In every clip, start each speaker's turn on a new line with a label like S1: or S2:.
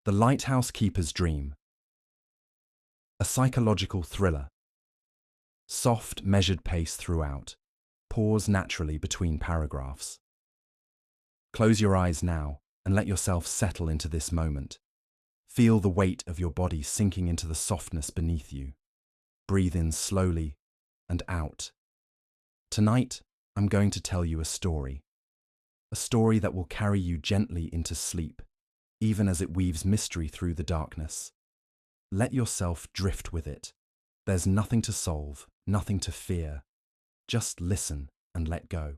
S1: The Lighthouse Keeper's Dream. A psychological thriller. Soft, measured pace throughout. Pause naturally between paragraphs. Close your eyes now and let yourself settle into this moment. Feel the weight of your body sinking into the softness beneath you. Breathe in slowly and out. Tonight, I'm going to tell you a story. A story that will carry you gently into sleep, even as it weaves mystery through the darkness. Let yourself drift with it. There's nothing to solve, nothing to fear. Just listen and let go.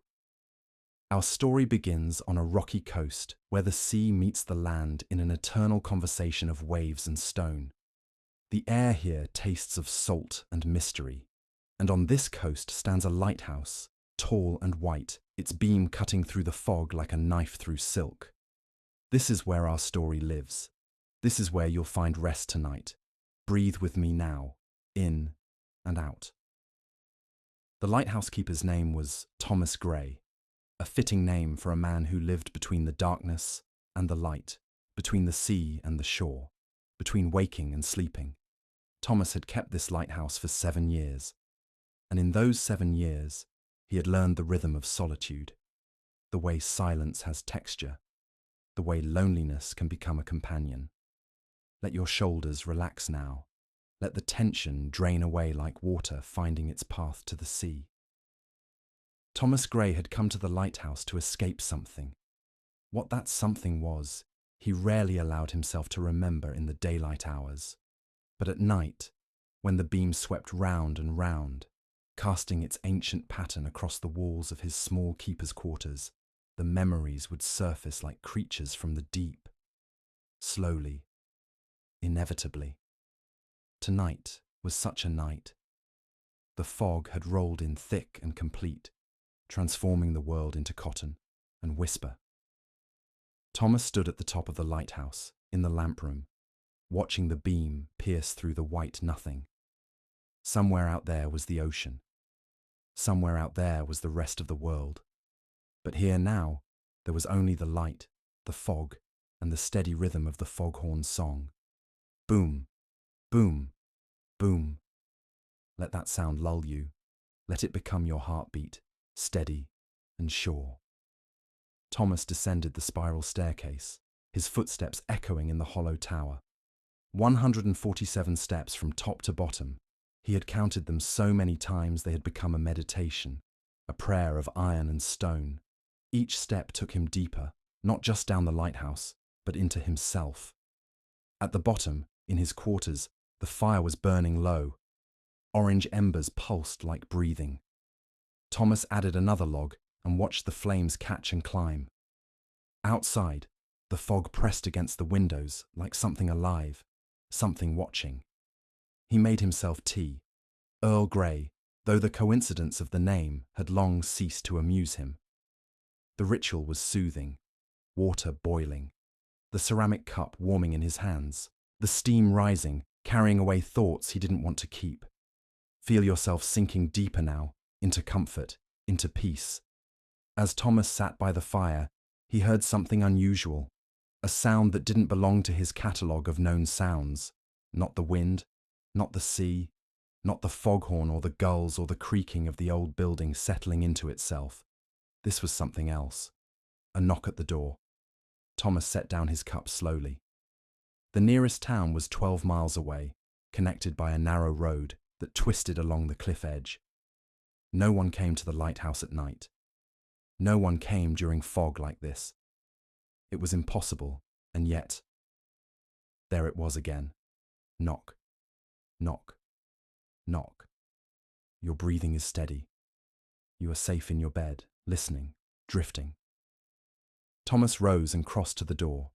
S1: Our story begins on a rocky coast where the sea meets the land in an eternal conversation of waves and stone. The air here tastes of salt and mystery, and on this coast stands a lighthouse, tall and white, its beam cutting through the fog like a knife through silk. This is where our story lives. This is where you'll find rest tonight. Breathe with me now, in and out. The lighthouse keeper's name was Thomas Gray, a fitting name for a man who lived between the darkness and the light, between the sea and the shore, between waking and sleeping. Thomas had kept this lighthouse for 7 years, and in those 7 years, he had learned the rhythm of solitude, the way silence has texture, the way loneliness can become a companion. Let your shoulders relax now. Let the tension drain away like water finding its path to the sea. Thomas Gray had come to the lighthouse to escape something. What that something was, he rarely allowed himself to remember in the daylight hours. But at night, when the beam swept round and round, casting its ancient pattern across the walls of his small keeper's quarters, the memories would surface like creatures from the deep. Slowly, inevitably. Tonight was such a night. The fog had rolled in thick and complete, transforming the world into cotton and whisper. Thomas stood at the top of the lighthouse, in the lamp room, watching the beam pierce through the white nothing. Somewhere out there was the ocean. Somewhere out there was the rest of the world. But here now, there was only the light, the fog, and the steady rhythm of the foghorn's song. Boom, boom, boom. Let that sound lull you. Let it become your heartbeat, steady and sure. Thomas descended the spiral staircase, his footsteps echoing in the hollow tower. 147 steps from top to bottom. He had counted them so many times they had become a meditation, a prayer of iron and stone. Each step took him deeper, not just down the lighthouse, but into himself. At the bottom, in his quarters, the fire was burning low. Orange embers pulsed like breathing. Thomas added another log and watched the flames catch and climb. Outside, the fog pressed against the windows like something alive, something watching. He made himself tea, Earl Grey, though the coincidence of the name had long ceased to amuse him. The ritual was soothing, water boiling, the ceramic cup warming in his hands, the steam rising, carrying away thoughts he didn't want to keep. Feel yourself sinking deeper now, into comfort, into peace. As Thomas sat by the fire, he heard something unusual, a sound that didn't belong to his catalogue of known sounds. Not the wind, not the sea, not the foghorn or the gulls or the creaking of the old building settling into itself. This was something else. A knock at the door. Thomas set down his cup slowly. The nearest town was 12 miles away, connected by a narrow road that twisted along the cliff edge. No one came to the lighthouse at night. No one came during fog like this. It was impossible, and yet, there it was again. Knock, knock, knock. Your breathing is steady. You are safe in your bed, listening, drifting. Thomas rose and crossed to the door.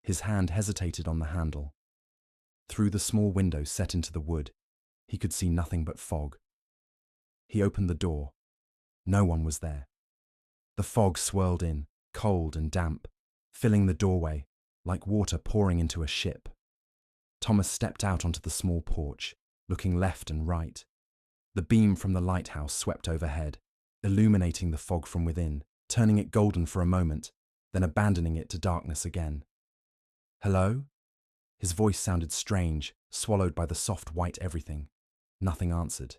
S1: His hand hesitated on the handle. Through the small window set into the wood, he could see nothing but fog. He opened the door. No one was there. The fog swirled in, cold and damp, filling the doorway, like water pouring into a ship. Thomas stepped out onto the small porch, looking left and right. The beam from the lighthouse swept overhead, illuminating the fog from within, turning it golden for a moment, then abandoning it to darkness again. "Hello?" His voice sounded strange, swallowed by the soft white everything. Nothing answered.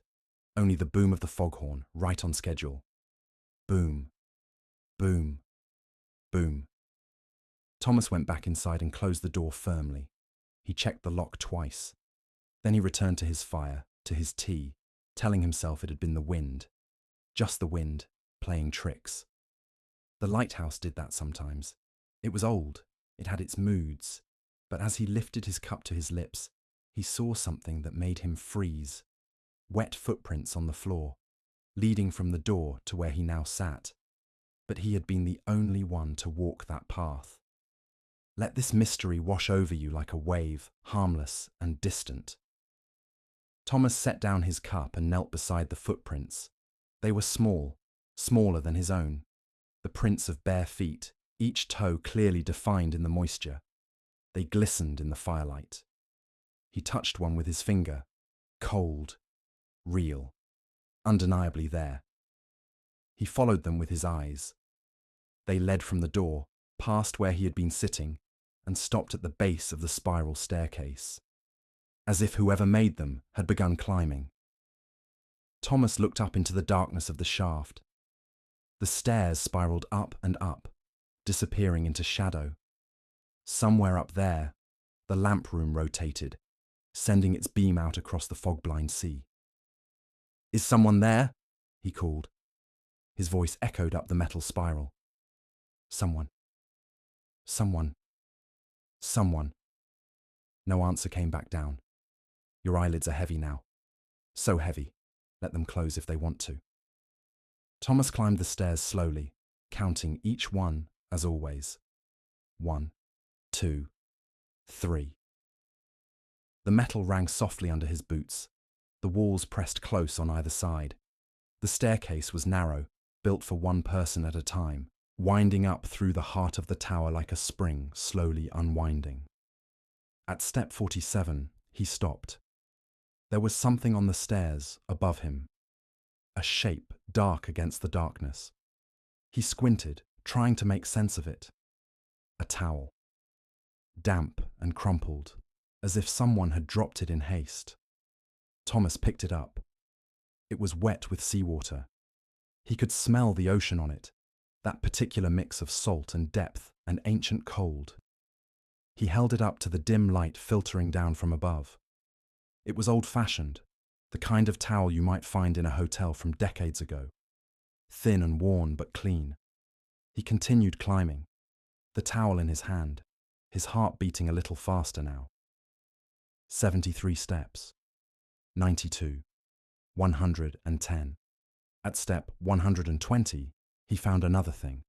S1: Only the boom of the foghorn, right on schedule. Boom. Boom. Boom. Thomas went back inside and closed the door firmly. He checked the lock twice. Then he returned to his fire, to his tea, telling himself it had been the wind. Just the wind, playing tricks. The lighthouse did that sometimes. It was old, it had its moods, but as he lifted his cup to his lips, he saw something that made him freeze. Wet footprints on the floor, leading from the door to where he now sat. But he had been the only one to walk that path. Let this mystery wash over you like a wave, harmless and distant. Thomas set down his cup and knelt beside the footprints. They were small, smaller than his own. The prints of bare feet, each toe clearly defined in the moisture. They glistened in the firelight. He touched one with his finger. Cold. Real. Undeniably there. He followed them with his eyes. They led from the door, past where he had been sitting, and stopped at the base of the spiral staircase, as if whoever made them had begun climbing. Thomas looked up into the darkness of the shaft. The stairs spiraled up and up, disappearing into shadow. Somewhere up there, the lamp room rotated, sending its beam out across the fog-blind sea. "Is someone there?" he called. His voice echoed up the metal spiral. Someone. Someone. Someone. No answer came back down. Your eyelids are heavy now. So heavy. Let them close if they want to. Thomas climbed the stairs slowly, counting each one as always. 1, 2, 3. The metal rang softly under his boots. The walls pressed close on either side. The staircase was narrow, built for one person at a time, winding up through the heart of the tower like a spring, slowly unwinding. At step 47, he stopped. There was something on the stairs above him. A shape dark against the darkness. He squinted, trying to make sense of it. A towel. Damp and crumpled, as if someone had dropped it in haste. Thomas picked it up. It was wet with seawater. He could smell the ocean on it, that particular mix of salt and depth and ancient cold. He held it up to the dim light filtering down from above. It was old-fashioned, the kind of towel you might find in a hotel from decades ago. Thin and worn but clean. He continued climbing, the towel in his hand, his heart beating a little faster now. 73 steps. 92. 110. At step 120, he found another thing.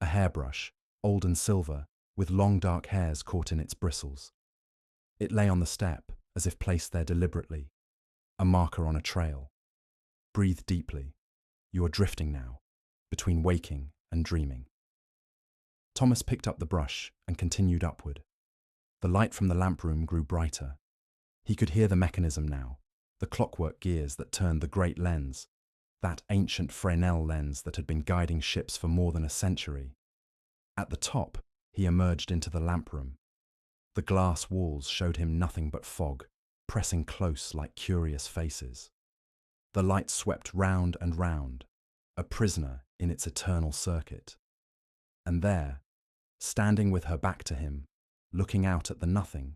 S1: A hairbrush, old and silver, with long dark hairs caught in its bristles. It lay on the step, as if placed there deliberately. A marker on a trail. Breathe deeply. You are drifting now, between waking and dreaming. Thomas picked up the brush and continued upward. The light from the lamp room grew brighter. He could hear the mechanism now, the clockwork gears that turned the great lens, that ancient Fresnel lens that had been guiding ships for more than a century. At the top, he emerged into the lamp room. The glass walls showed him nothing but fog, pressing close like curious faces. The light swept round and round, a prisoner in its eternal circuit. And there, standing with her back to him, looking out at the nothing,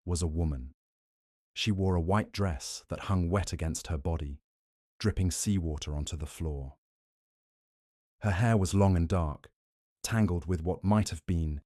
S1: was a woman. She wore a white dress that hung wet against her body, dripping seawater onto the floor. Her hair was long and dark, tangled with what might have been